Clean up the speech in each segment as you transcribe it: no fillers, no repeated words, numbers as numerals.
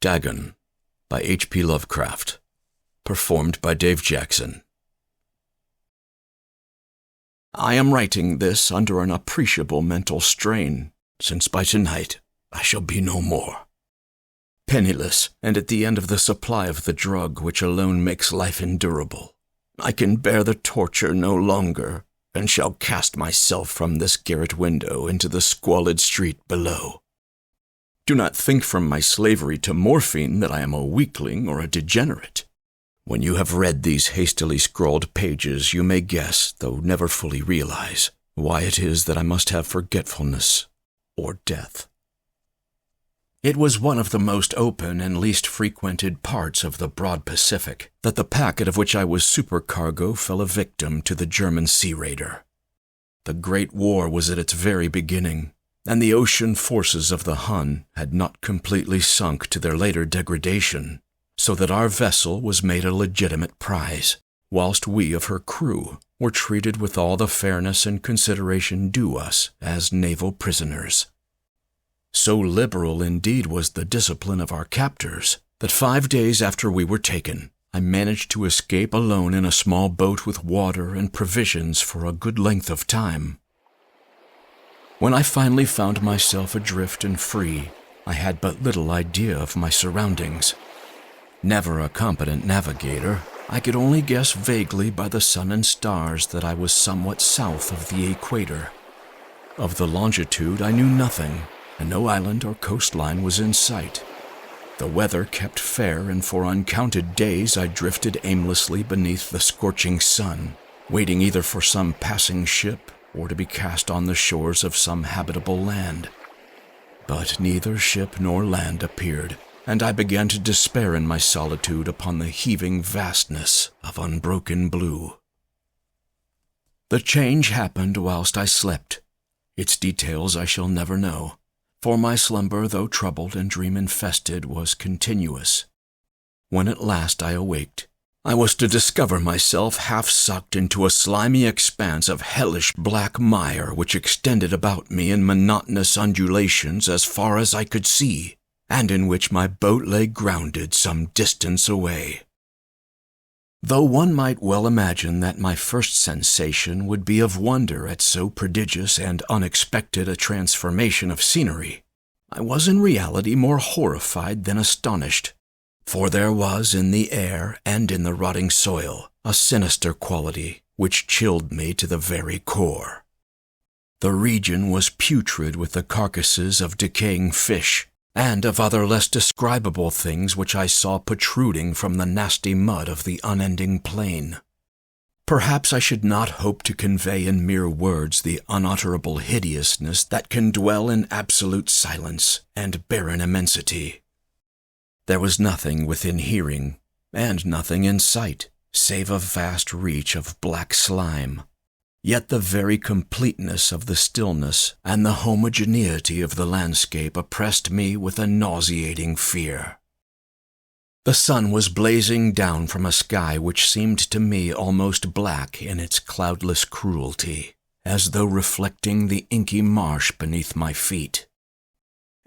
Dagon by H.P. Lovecraft. Performed by Dave Jackson. I am writing this under an appreciable mental strain, since by tonight I shall be no more. Penniless, and at the end of the supply of the drug which alone makes life endurable, I can bear the torture no longer, and shall cast myself from this garret window into the squalid street below. Do not think from my slavery to morphine that I am a weakling or a degenerate. When you have read these hastily scrawled pages, you may guess, though never fully realize, why it is that I must have forgetfulness or death. It was one of the most open and least frequented parts of the broad Pacific that the packet of which I was supercargo fell a victim to the German sea raider. The Great War was at its very beginning, and the ocean forces of the Hun had not completely sunk to their later degradation, so that our vessel was made a legitimate prize, whilst we of her crew were treated with all the fairness and consideration due us as naval prisoners. So liberal indeed was the discipline of our captors that 5 days after we were taken, I managed to escape alone in a small boat with water and provisions for a good length of time. When I finally found myself adrift and free, I had but little idea of my surroundings. Never a competent navigator, I could only guess vaguely by the sun and stars that I was somewhat south of the equator. Of the longitude I knew nothing, and no island or coastline was in sight. The weather kept fair, and for uncounted days I drifted aimlessly beneath the scorching sun, waiting either for some passing ship or to be cast on the shores of some habitable land. But neither ship nor land appeared, and I began to despair in my solitude upon the heaving vastness of unbroken blue. The change happened whilst I slept. Its details I shall never know, for my slumber, though troubled and dream-infested, was continuous. When at last I awaked, I was to discover myself half sucked into a slimy expanse of hellish black mire which extended about me in monotonous undulations as far as I could see, and in which my boat lay grounded some distance away. Though one might well imagine that my first sensation would be of wonder at so prodigious and unexpected a transformation of scenery, I was in reality more horrified than astonished. For there was in the air and in the rotting soil a sinister quality which chilled me to the very core. The region was putrid with the carcasses of decaying fish and of other less describable things which I saw protruding from the nasty mud of the unending plain. Perhaps I should not hope to convey in mere words the unutterable hideousness that can dwell in absolute silence and barren immensity. There was nothing within hearing, and nothing in sight, save a vast reach of black slime. Yet the very completeness of the stillness and the homogeneity of the landscape oppressed me with a nauseating fear. The sun was blazing down from a sky which seemed to me almost black in its cloudless cruelty, as though reflecting the inky marsh beneath my feet.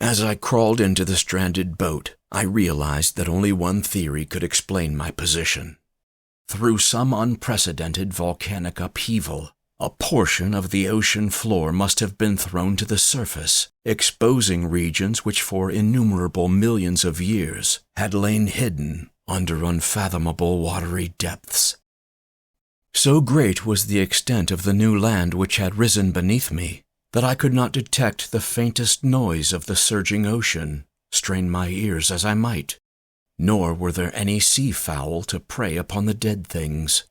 As I crawled into the stranded boat, I realized that only one theory could explain my position. Through some unprecedented volcanic upheaval, a portion of the ocean floor must have been thrown to the surface, exposing regions which for innumerable millions of years had lain hidden under unfathomable watery depths. So great was the extent of the new land which had risen beneath me that I could not detect the faintest noise of the surging ocean, strain my ears as I might, nor were there any sea-fowl to prey upon the dead things.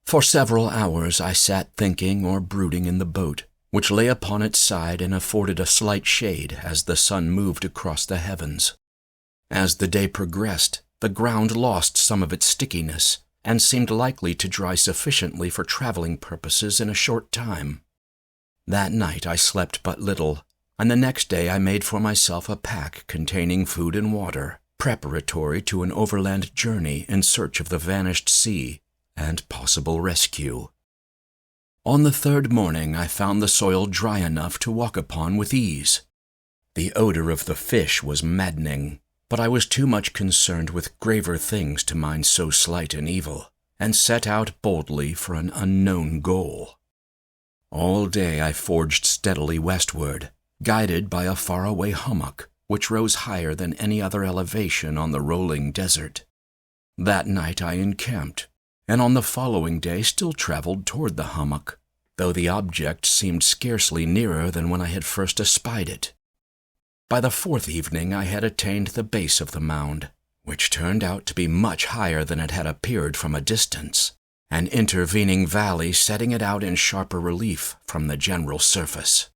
For several hours I sat thinking or brooding in the boat, which lay upon its side and afforded a slight shade as the sun moved across the heavens. As the day progressed, the ground lost some of its stickiness and seemed likely to dry sufficiently for traveling purposes in a short time. That night I slept but little, and the next day I made for myself a pack containing food and water, preparatory to an overland journey in search of the vanished sea and possible rescue. On the third morning I found the soil dry enough to walk upon with ease. The odor of the fish was maddening, but I was too much concerned with graver things to mind so slight an evil, and set out boldly for an unknown goal. All day I forged steadily westward, guided by a faraway hummock which rose higher than any other elevation on the rolling desert. That night I encamped, and on the following day still traveled toward the hummock, though the object seemed scarcely nearer than when I had first espied it. By the fourth evening I had attained the base of the mound, which turned out to be much higher than it had appeared from a distance, an intervening valley setting it out in sharper relief from the general surface.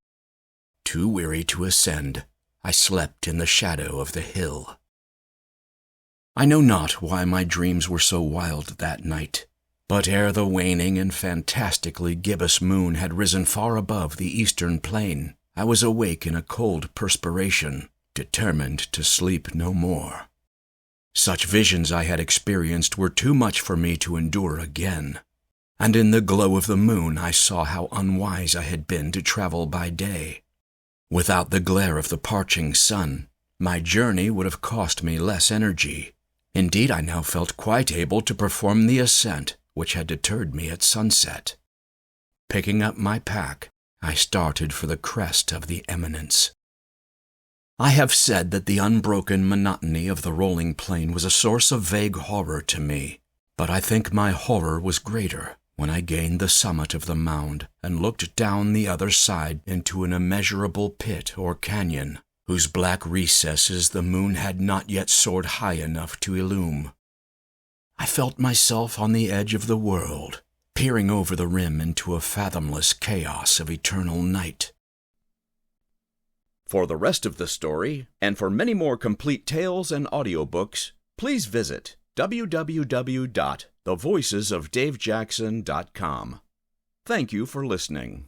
Too weary to ascend, I slept in the shadow of the hill. I know not why my dreams were so wild that night, but ere the waning and fantastically gibbous moon had risen far above the eastern plain, I was awake in a cold perspiration, determined to sleep no more. Such visions I had experienced were too much for me to endure again, and in the glow of the moon I saw how unwise I had been to travel by day. Without the glare of the parching sun, my journey would have cost me less energy. Indeed, I now felt quite able to perform the ascent which had deterred me at sunset. Picking up my pack, I started for the crest of the eminence. I have said that the unbroken monotony of the rolling plain was a source of vague horror to me, but I think my horror was greater when I gained the summit of the mound and looked down the other side into an immeasurable pit or canyon, whose black recesses the moon had not yet soared high enough to illume. I felt myself on the edge of the world, peering over the rim into a fathomless chaos of eternal night. For the rest of the story, and for many more complete tales and audiobooks, please visit www.thevoicesofdavejackson.com. Thank you for listening.